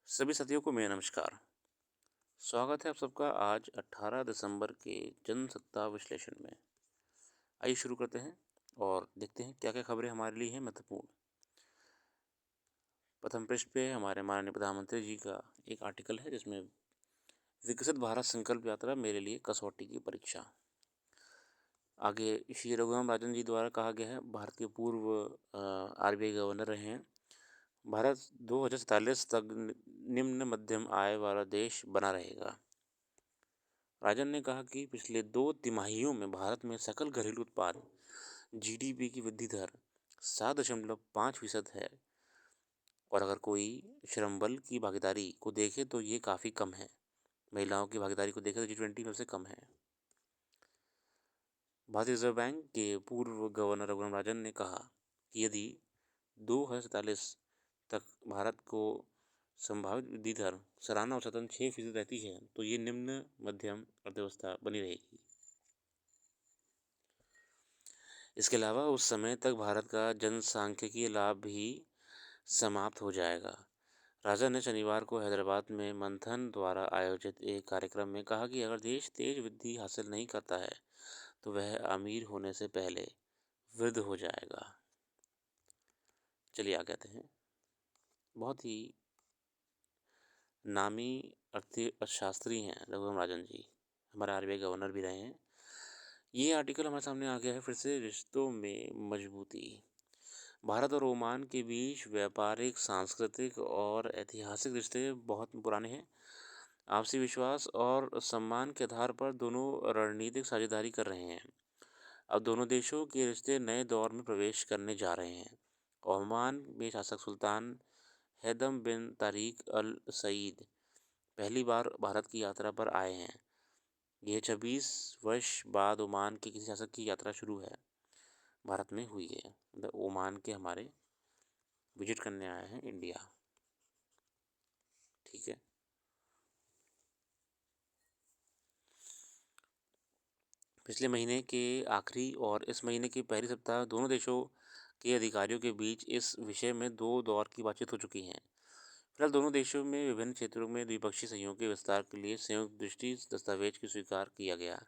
सभी साथियों को मेरा नमस्कार। स्वागत है आप सबका आज 18 दिसंबर के जनसत्ता विश्लेषण में। आइए शुरू करते हैं और देखते हैं क्या क्या खबरें हमारे लिए हैं महत्वपूर्ण। प्रथम पृष्ठ पे हमारे माननीय प्रधानमंत्री जी का एक आर्टिकल है जिसमें विकसित भारत संकल्प यात्रा मेरे लिए कसौटी की परीक्षा। आगे श्री रघुराम राजन जी द्वारा कहा गया है, भारत के पूर्व आरबीआई गवर्नर रहे हैं। भारत 2047 तक निम्न मध्यम आय वाला देश बना रहेगा। राजन ने कहा कि पिछले 2 तिमाहियों में भारत में सकल घरेलू उत्पाद जीडीपी की वृद्धि दर 7.5% है और अगर कोई श्रम बल की भागीदारी को देखे तो ये काफ़ी कम है। महिलाओं की भागीदारी को देखे तो G20 में से कम है। भारतीय रिजर्व बैंक के पूर्व गवर्नर रघुराम राजन ने कहा कि यदि 2047 तक भारत को संभावित वृद्धि दर सालाना औसतन 6% रहती है तो ये निम्न मध्यम अर्थव्यवस्था बनी रहेगी। इसके अलावा उस समय तक भारत का जनसांख्यिकीय लाभ भी समाप्त हो जाएगा। राजा ने शनिवार को हैदराबाद में मंथन द्वारा आयोजित एक कार्यक्रम में कहा कि अगर देश तेज वृद्धि हासिल नहीं करता है तो वह अमीर होने से पहले वृद्ध हो जाएगा। चलिए आगे आते हैं। बहुत ही नामी अर्थशास्त्री हैं रघुराम राजन जी, हमारे आरबीआई गवर्नर भी रहे हैं। ये आर्टिकल हमारे सामने आ गया है फिर से, रिश्तों में मजबूती। भारत और ओमान के बीच व्यापारिक, सांस्कृतिक और ऐतिहासिक रिश्ते बहुत पुराने हैं। आपसी विश्वास और सम्मान के आधार पर दोनों रणनीतिक साझेदारी कर रहे हैं। अब दोनों देशों के रिश्ते नए दौर में प्रवेश करने जा रहे हैं। ओमान में शासक सुल्तान हैदम बिन तारिक अल सईद पहली बार भारत की यात्रा पर आए हैं। यह 26 वर्ष बाद ओमान के किसी शासक की यात्रा शुरू है भारत में हुई है। मतलब ओमान के हमारे विजिट करने आए हैं इंडिया। ठीक है। पिछले महीने के आखिरी और इस महीने के पहले सप्ताह दोनों देशों के अधिकारियों के बीच इस विषय में 2 दौर की बातचीत हो चुकी हैं। फिलहाल दोनों देशों में विभिन्न क्षेत्रों में द्विपक्षीय सहयोग के विस्तार के लिए संयुक्त दृष्टि दस्तावेज की स्वीकार किया गया,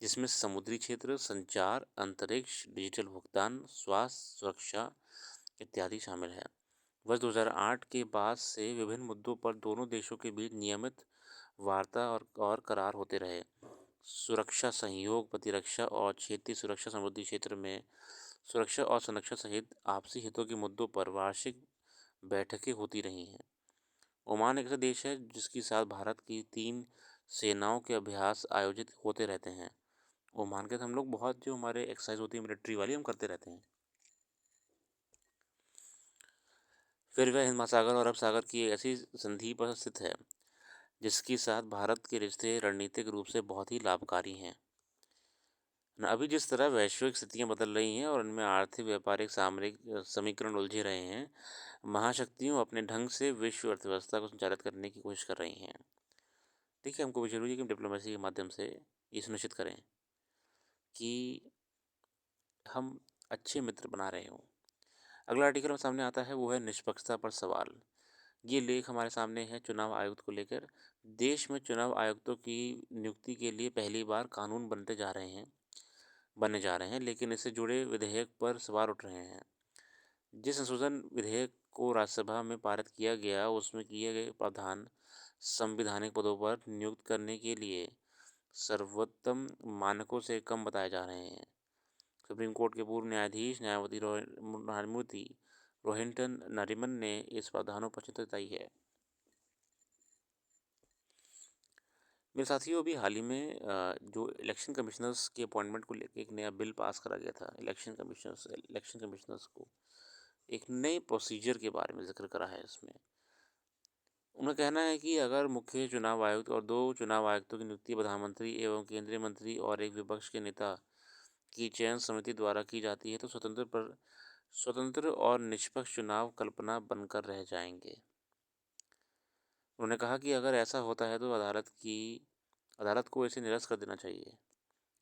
जिसमें समुद्री क्षेत्र, संचार, अंतरिक्ष, डिजिटल भुगतान, स्वास्थ्य सुरक्षा इत्यादि शामिल है। वर्ष 2008 के बाद से विभिन्न मुद्दों पर दोनों देशों के बीच नियमित वार्ता और करार होते रहे। सुरक्षा सहयोग, प्रतिरक्षा और क्षेत्रीय सुरक्षा, समुद्री क्षेत्र में सुरक्षा और संरक्षण सहित आपसी हितों के मुद्दों पर वार्षिक बैठकें होती रही हैं। ओमान एक ऐसा देश है जिसके साथ भारत की 3 सेनाओं के अभ्यास आयोजित होते रहते हैं। ओमान के साथ हम लोग बहुत जो हमारे एक्सरसाइज होती है मिलिट्री वाली, हम करते रहते हैं। फिर वह हिंद महासागर और अरब सागर की एक ऐसी संधि पर स्थित है जिसके साथ भारत के रिश्ते रणनीतिक रूप से बहुत ही लाभकारी हैं। अभी जिस तरह वैश्विक स्थितियां बदल रही हैं और उनमें आर्थिक, व्यापारिक, सामरिक समीकरण उलझे रहे हैं, महाशक्तियों अपने ढंग से विश्व अर्थव्यवस्था को संचालित करने की कोशिश कर रही हैं। देखिए, हमको भी जरूरी है कि हम डिप्लोमेसी के माध्यम से ये सुनिश्चित करें कि हम अच्छे मित्र बना रहे हों। अगला आर्टिकल हम सामने आता है, वो है निष्पक्षता पर सवाल। ये लेख हमारे सामने है चुनाव आयुक्त को लेकर। देश में चुनाव आयुक्तों की नियुक्ति के लिए पहली बार कानून बनने जा रहे हैं, लेकिन इससे जुड़े विधेयक पर सवाल उठ रहे हैं। जिस संशोधन विधेयक को राज्यसभा में पारित किया गया उसमें किए गए प्रावधान संवैधानिक पदों पर नियुक्त करने के लिए सर्वोत्तम मानकों से कम बताए जा रहे हैं। सुप्रीम कोर्ट के पूर्व न्यायाधीश न्यायमूर्ति रोहिंटन नरीमन ने इस प्रावधानों पर चिंता जताई है। मेरे साथियों, अभी हाल ही में जो इलेक्शन कमिश्नर्स के अपॉइंटमेंट को लेकर एक नया बिल पास करा गया था। इलेक्शन कमिश्नर्स को एक नए प्रोसीजर के बारे में जिक्र करा है इसमें। उनका कहना है कि अगर मुख्य चुनाव आयुक्त और 2 चुनाव आयुक्तों की नियुक्ति प्रधानमंत्री एवं केंद्रीय मंत्री और एक विपक्ष के नेता की चयन समिति द्वारा की जाती है तो स्वतंत्र और निष्पक्ष चुनाव कल्पना बनकर रह जाएंगे। उन्होंने कहा कि अगर ऐसा होता है तो अदालत को इसे निरस्त कर देना चाहिए।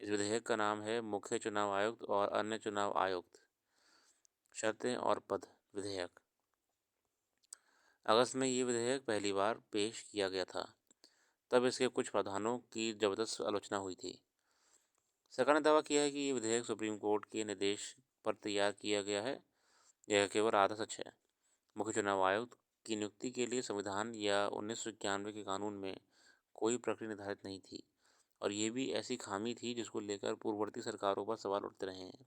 इस विधेयक का नाम है मुख्य चुनाव आयुक्त और अन्य चुनाव आयुक्त, शर्तें और पद विधेयक। अगस्त में ये विधेयक पहली बार पेश किया गया था। तब इसके कुछ प्रावधानों की ज़बरदस्त आलोचना हुई थी। सरकार ने दावा किया है कि ये विधेयक सुप्रीम कोर्ट के निर्देश पर तैयार किया गया है। यह केवल आधा सच है। मुख्य चुनाव आयुक्त की नियुक्ति के लिए संविधान या 1991 के कानून में कोई प्रक्रिया निर्धारित नहीं थी, और ये भी ऐसी खामी थी जिसको लेकर पूर्ववर्ती सरकारों पर सवाल उठते रहे हैं।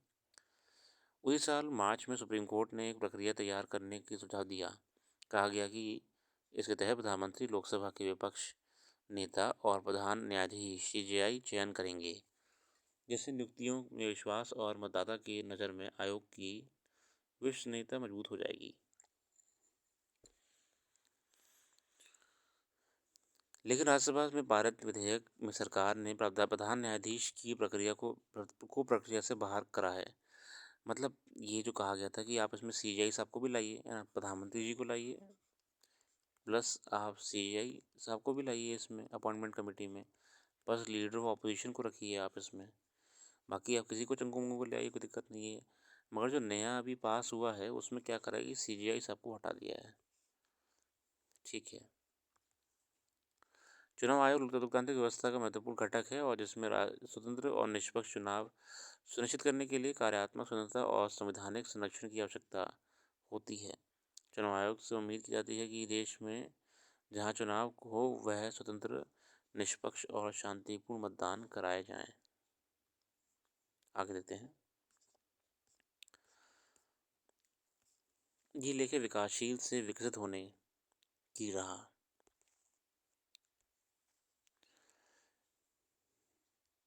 उसी साल मार्च में सुप्रीम कोर्ट ने एक प्रक्रिया तैयार करने की सुझाव दिया। कहा गया कि इसके तहत प्रधानमंत्री लोकसभा के विपक्ष नेता और प्रधान न्यायाधीश सीजेआई चयन करेंगे, जिससे नियुक्तियों में विश्वास और मतदाता की नज़र में आयोग की विश्वसनीयता मजबूत हो जाएगी। लेकिन राज्यसभा में पारित विधेयक में सरकार ने प्रधान न्यायाधीश की प्रक्रिया से बाहर करा है। मतलब ये जो कहा गया था कि आप इसमें सीजेआई साहब को भी लाइए, प्रधानमंत्री जी को लाइए, प्लस आप सीजेआई साहब को भी लाइए इसमें अपॉइंटमेंट कमेटी में, बस लीडर ऑफ ऑपोजिशन को रखिए आप इसमें, बाकी आप किसी को चंगू मंगू को ले आइए, कोई दिक्कत नहीं है। मगर जो नया अभी पास हुआ है उसमें क्या करा कि सीजेआई साहब को हटा दिया है। ठीक है। चुनाव आयोग लोकतांत्रिक व्यवस्था का महत्वपूर्ण घटक है, और जिसमें स्वतंत्र और निष्पक्ष चुनाव सुनिश्चित करने के लिए कार्यात्मक स्वतंत्रता और संवैधानिक संरक्षण की आवश्यकता होती है। चुनाव आयोग से उम्मीद की जाती है कि देश में जहां चुनाव हो वह स्वतंत्र, निष्पक्ष और शांतिपूर्ण मतदान कराए जाएं। आगे देखते हैं। ये लेके विकासशील से विकसित होने की राह।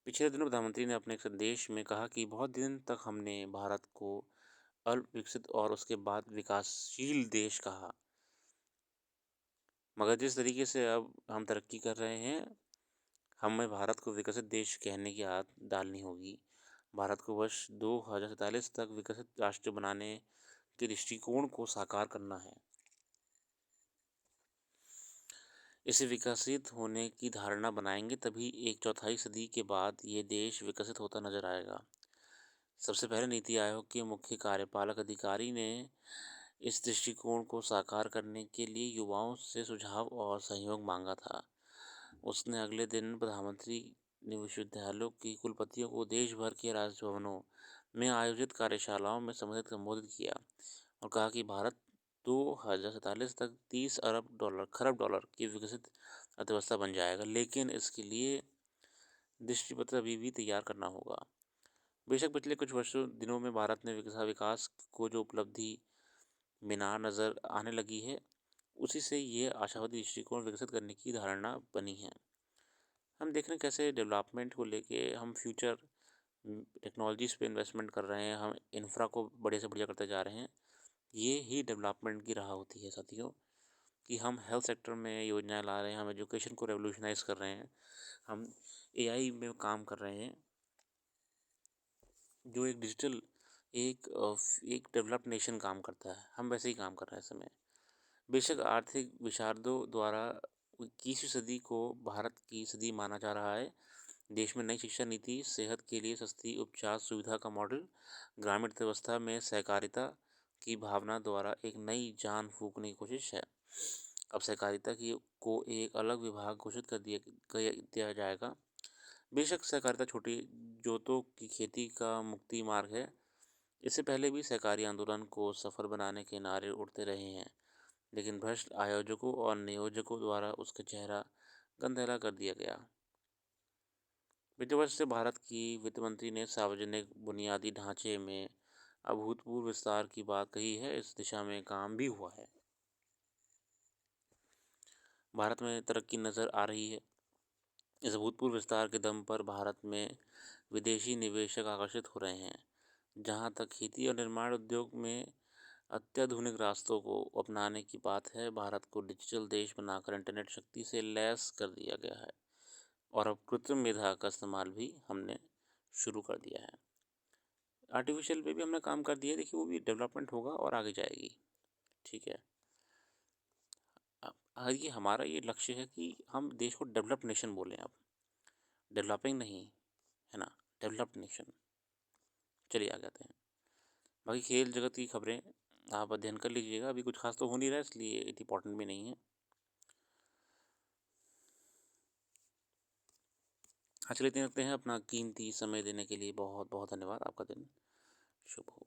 पिछले दिनों प्रधानमंत्री ने अपने एक संदेश में कहा कि बहुत दिन तक हमने भारत को अल्प विकसित और उसके बाद विकासशील देश कहा, मगर जिस तरीके से अब हम तरक्की कर रहे हैं, हमें भारत को विकसित देश कहने की आदत डालनी होगी। भारत को वर्ष 2047 तक विकसित राष्ट्र बनाने के दृष्टिकोण को साकार करना है। इसे विकसित होने की धारणा बनाएंगे तभी एक चौथाई सदी के बाद ये देश विकसित होता नजर आएगा। सबसे पहले नीति आयोग के मुख्य कार्यपालक अधिकारी ने इस दृष्टिकोण को साकार करने के लिए युवाओं से सुझाव और सहयोग मांगा था। उसने अगले दिन प्रधानमंत्री ने विश्वविद्यालयों के कुलपतियों को देश भर के राजभवनों में आयोजित कार्यशालाओं में संबोधित किया और कहा कि भारत 2047 तक 30 अरब खरब डॉलर की विकसित अर्थव्यवस्था बन जाएगा, लेकिन इसके लिए दृष्टिपत्र अभी भी तैयार करना होगा। बेशक पिछले कुछ वर्षों दिनों में भारत में विकास को जो उपलब्धि मीनार नज़र आने लगी है, उसी से ये आशावादी दृष्टिकोण विकसित करने की धारणा बनी है। हम देख रहे हैं कैसे डेवलपमेंट को लेके हम फ्यूचर टेक्नोलॉजीज़ पे इन्वेस्टमेंट कर रहे हैं, हम इंफ्रा को बड़े से बढ़िया करते जा रहे हैं। ये ही डेवलपमेंट की राह होती है साथियों, कि हम हेल्थ सेक्टर में योजनाएं ला रहे हैं, हम एजुकेशन को रेवोल्यूशनाइज कर रहे हैं, हम एआई में काम कर रहे हैं, जो एक डिजिटल एक डेवलप्ड नेशन काम करता है, हम वैसे ही काम कर रहे हैं इस समय। बेशक आर्थिक विशारदों द्वारा 21वीं सदी को भारत की सदी माना जा रहा है। देश में नई शिक्षा नीति, सेहत के लिए सस्ती उपचार सुविधा का मॉडल, ग्रामीण अर्थव्यवस्था में सहकारिता की भावना द्वारा एक नई जान फूंकने की कोशिश है। अब सहकारिता की को एक अलग विभाग घोषित कर दिया जाएगा। बेशक सहकारिता छोटी जोतों की खेती का मुक्ति मार्ग है। इससे पहले भी सहकारी आंदोलन को सफल बनाने के नारे उठते रहे हैं, लेकिन भ्रष्ट आयोजकों और नियोजकों द्वारा उसका चेहरा गंधेला कर दिया गया। वित्त वर्ष से भारत की वित्त मंत्री ने सार्वजनिक बुनियादी ढांचे में अभूतपूर्व विस्तार की बात कही है। इस दिशा में काम भी हुआ है। भारत में तरक्की नज़र आ रही है। इस अभूतपूर्व विस्तार के दम पर भारत में विदेशी निवेशक आकर्षित हो रहे हैं। जहां तक खेती और निर्माण उद्योग में अत्याधुनिक रास्तों को अपनाने की बात है, भारत को डिजिटल देश बनाकर इंटरनेट शक्ति से लैस कर दिया गया है, और अब कृत्रिम मेधा का इस्तेमाल भी हमने शुरू कर दिया है। आर्टिफिशियल पे भी हमने काम कर दिया है। देखिए वो भी डेवलपमेंट होगा और आगे जाएगी। ठीक है। अब ये हमारा ये लक्ष्य है कि हम देश को डेवलप्ड नेशन बोलें, अब डेवलपिंग नहीं, है ना, डेवलप्ड नेशन। चलिए आगे आते हैं। बाकी खेल जगत की खबरें। आप अध्ययन कर लीजिएगा। अभी कुछ खास तो हो नहीं रहा है, इसलिए इतनी इम्पोर्टेंट भी नहीं है। हाँ, चलिए इतने रखते हैं। अपना कीमती समय देने के लिए बहुत बहुत धन्यवाद। आपका दिन शुभ हो।